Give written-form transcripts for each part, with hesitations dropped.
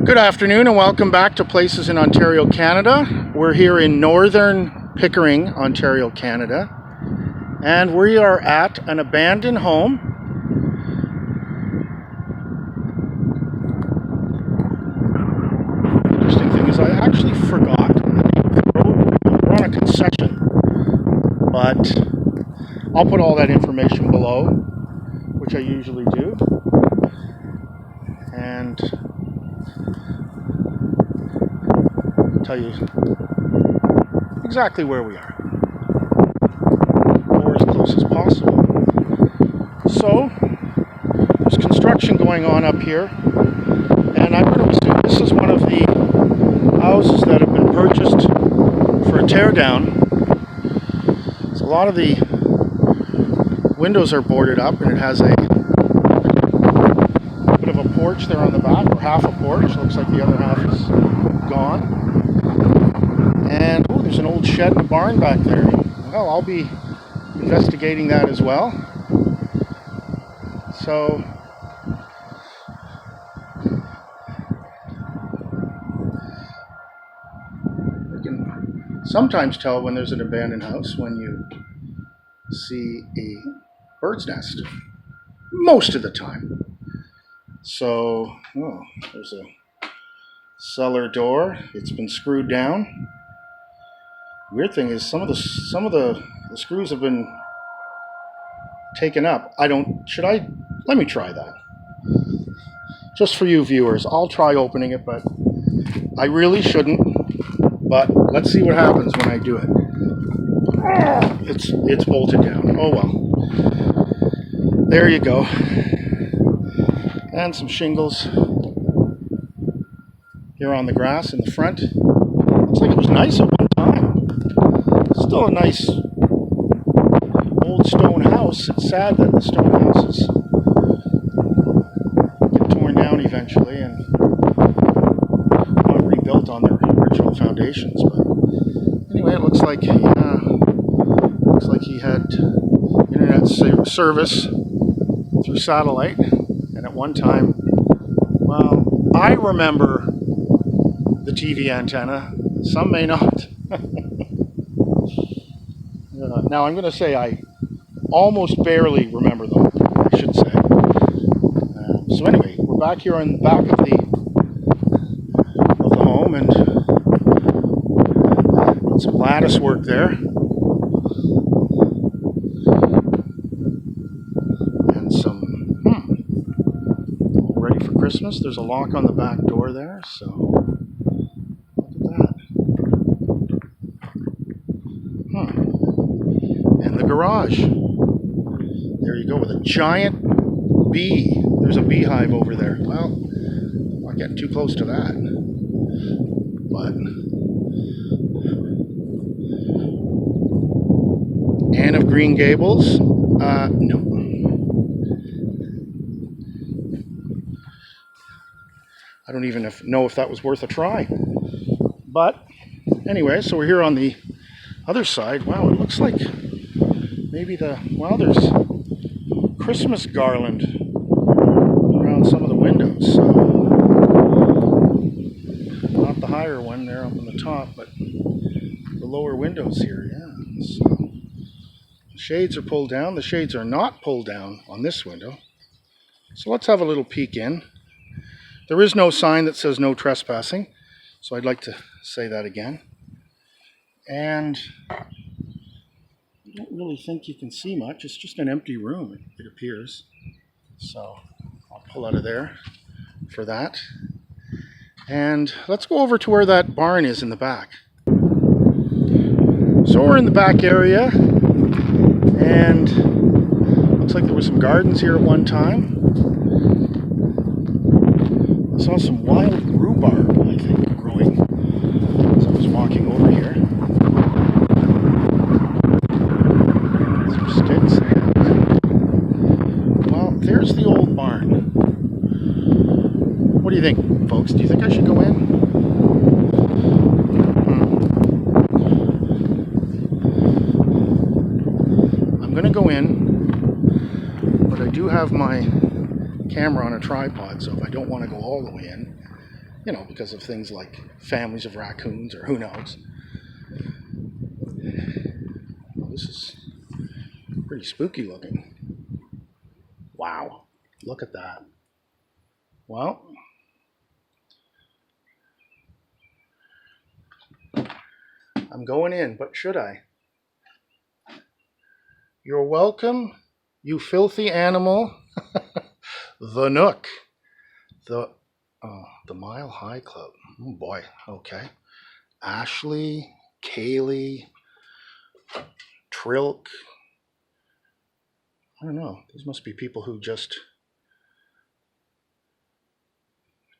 Good afternoon and welcome back to Places in Ontario, Canada. We're here in northern Pickering, Ontario, Canada, and we are at an abandoned home. Interesting thing is I actually forgot. We're on a concession, but I'll put all that information below, which I usually do. And tell you exactly where we are, or as close as possible. So there's construction going on up here, and I'm going to assume this is one of the houses that have been purchased for a teardown. So a lot of the windows are boarded up, and it has a bit of a porch there on the back, or half a porch. Looks like the other half is gone. And oh, there's an old shed and a barn back there. Well, I'll be investigating that as well. So you can sometimes tell when there's an abandoned house when you see a bird's nest. Most of the time. So, oh, there's a cellar door. It's been screwed down. Weird thing is some of the screws have been taken up. Let me try that. Just for you viewers, I'll try opening it, but I really shouldn't. But let's see what happens when I do it. It's bolted down. Oh well. There you go. And some shingles here on the grass in the front. Looks like it was nice at one time. Still a nice old stone house. It's sad that the stone houses get torn down eventually and not rebuilt on their original foundations. But anyway, it looks like he had internet service through satellite, and at one time, well, I remember the TV antenna. Some may not. Now I'm going to say I almost barely remember them, I should say. So anyway, we're back here on the back of the home, and some lattice work there. And some all ready for Christmas. There's a lock on the back door there, so look at that. And the garage. There you go, with a giant bee. There's a beehive over there. Well, I'm not getting too close to that. But Anne of Green Gables? No. I don't even know if that was worth a try. But anyway, so we're here on the other side. Wow, it looks like maybe there's Christmas garland around some of the windows. So not the higher one there up on the top, but the lower windows here, yeah. So the shades are pulled down. The shades are not pulled down on this window. So let's have a little peek in. There is no sign that says no trespassing, so I'd like to say that again. And I don't really think you can see much. It's just an empty room, it appears. So I'll pull out of there for that. And let's go over to where that barn is in the back. So we're in the back area, and looks like there were some gardens here at one time. I saw some wild rhubarb, I think, growing as I was walking over here. Some sticks. Well, there's the old barn. What do you think, folks? Do you think I should go in? I'm going to go in, but I do have my camera on a tripod, so if I don't want to go all the way in, You know, because of things like families of raccoons or who knows. Well, this is pretty spooky looking. Wow, look at that. Well, I'm going in, but should I? You're welcome, you filthy animal. The Nook. The Mile High Club. Oh boy, okay. Ashley, Kaylee, Trilk. I don't know. These must be people who just...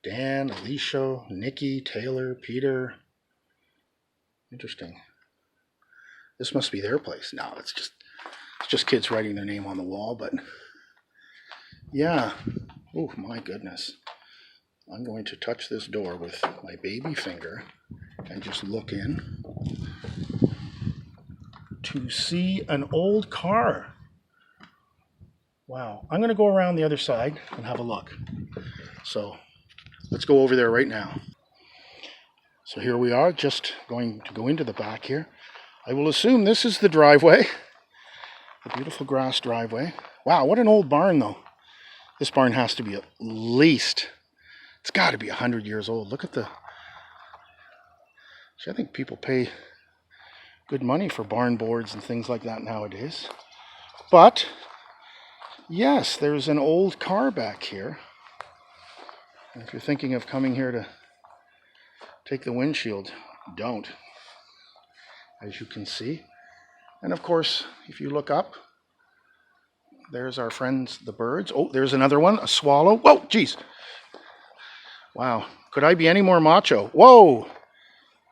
Dan, Alicia, Nikki, Taylor, Peter. Interesting. This must be their place. No, it's just kids writing their name on the wall, but yeah. Oh my goodness. I'm going to touch this door with my baby finger and just look in to see an old car. Wow. I'm going to go around the other side and have a look. So let's go over there right now. So here we are, just going to go into the back here. I will assume this is the driveway. A beautiful grass driveway. Wow, what an old barn though. This barn has to be at least, it's got to be 100 years old. Look at the... See, I think people pay good money for barn boards and things like that nowadays. But, yes, there's an old car back here. And if you're thinking of coming here to take the windshield, don't. As you can see. And of course, if you look up, there's our friends, the birds. Oh, there's another one, a swallow. Whoa, geez. Wow, could I be any more macho? Whoa!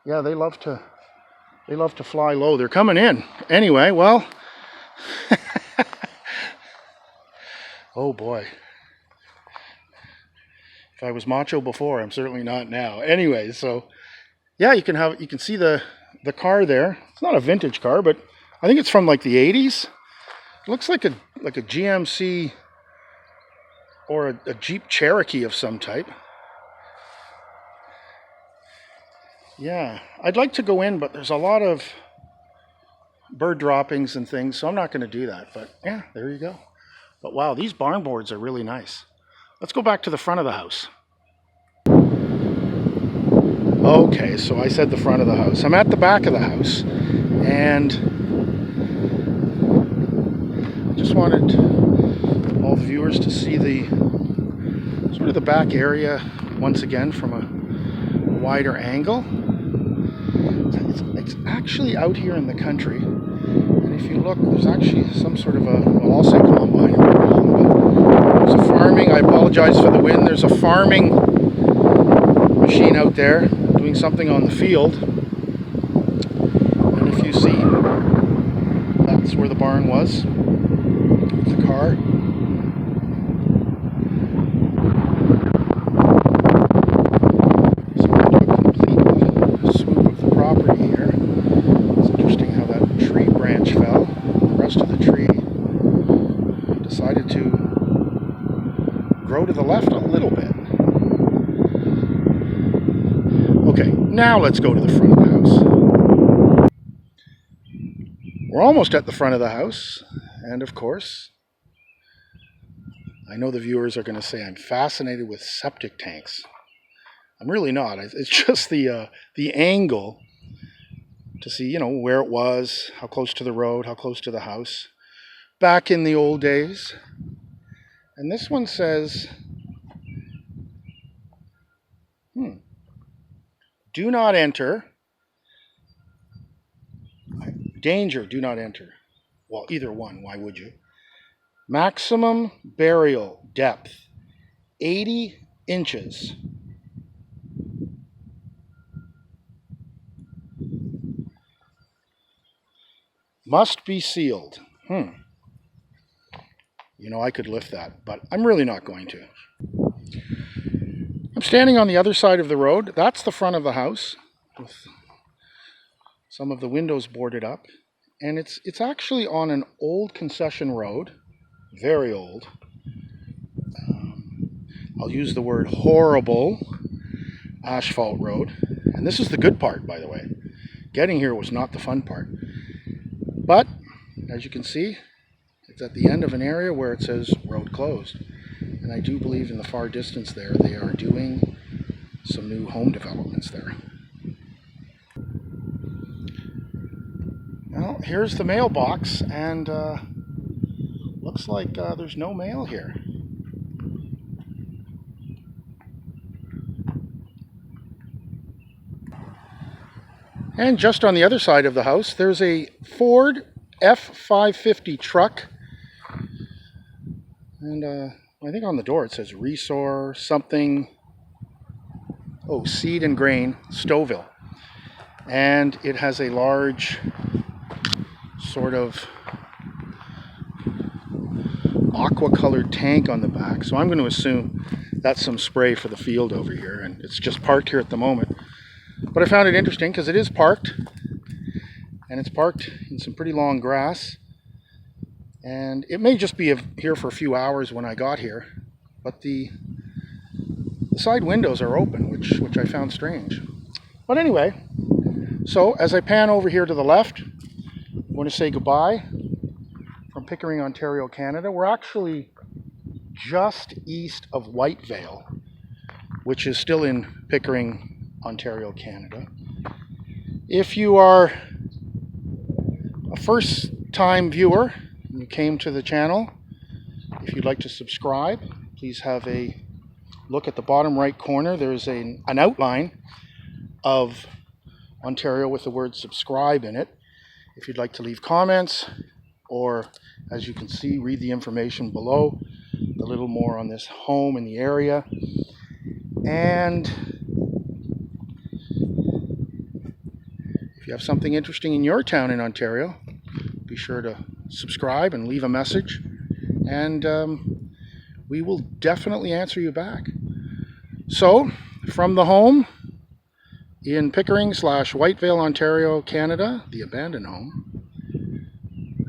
Yeah, they love to fly low. They're coming in. Anyway, well, oh boy. If I was macho before, I'm certainly not now. Anyway, so yeah, you can see the car there. It's not a vintage car, but I think it's from like the 80s. It looks like a GMC or a Jeep Cherokee of some type. Yeah, I'd like to go in, but there's a lot of bird droppings and things, so I'm not going to do that. But yeah, there you go. But wow, these barn boards are really nice. Let's go back to the front of the house. Okay, so I said the front of the house. I'm at the back of the house, and I just wanted all the viewers to see the sort of the back area once again from a wider angle. It's actually out here in the country, and if you look, there's actually some sort of a, well, I'll say combine. There's a farming, I apologize for the wind, there's a farming machine out there doing something on the field. And if you see, that's where the barn was, the car. To the left a little bit. Okay, now let's go to the front of the house. We're almost at the front of the house, and of course, I know the viewers are going to say I'm fascinated with septic tanks. I'm really not. It's just the angle to see, you know, where it was, how close to the road, how close to the house, back in the old days. And this one says, do not enter. Danger, do not enter. Well, either one, why would you? Maximum burial depth, 80 inches. Must be sealed. You know, I could lift that, but I'm really not going to. I'm standing on the other side of the road. That's the front of the house, with some of the windows boarded up. And it's actually on an old concession road, very old. I'll use the word horrible. asphalt road. And this is the good part, by the way. Getting here was not the fun part. But, as you can see, it's at the end of an area where it says road closed. And I do believe in the far distance there, they are doing some new home developments there. Well, here's the mailbox, and looks like there's no mail here. And just on the other side of the house, there's a Ford F550 truck. And I think on the door it says Resor something. Oh, Seed and Grain, Stouffville. And it has a large sort of aqua-colored tank on the back. So I'm going to assume that's some spray for the field over here. And it's just parked here at the moment. But I found it interesting because it is parked, and it's parked in some pretty long grass, and it may just be here for a few hours when I got here, but the side windows are open, which I found strange. But anyway, so as I pan over here to the left, I'm going to say goodbye from Pickering, Ontario, Canada. We're actually just east of Whitevale, which is still in Pickering, Ontario, Canada. If you are a first-time viewer and you came to the channel, if you'd like to subscribe, please have a look at the bottom right corner. There's an outline of Ontario with the word subscribe in it. If you'd like to leave comments, or as you can see, read the information below, a little more on this home in the area. And if you have something interesting in your town in Ontario, be sure to subscribe and leave a message, and we will definitely answer you back. So, from the home in Pickering/Whitevale, Ontario, Canada, the abandoned home,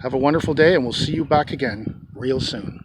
have a wonderful day, and we'll see you back again real soon.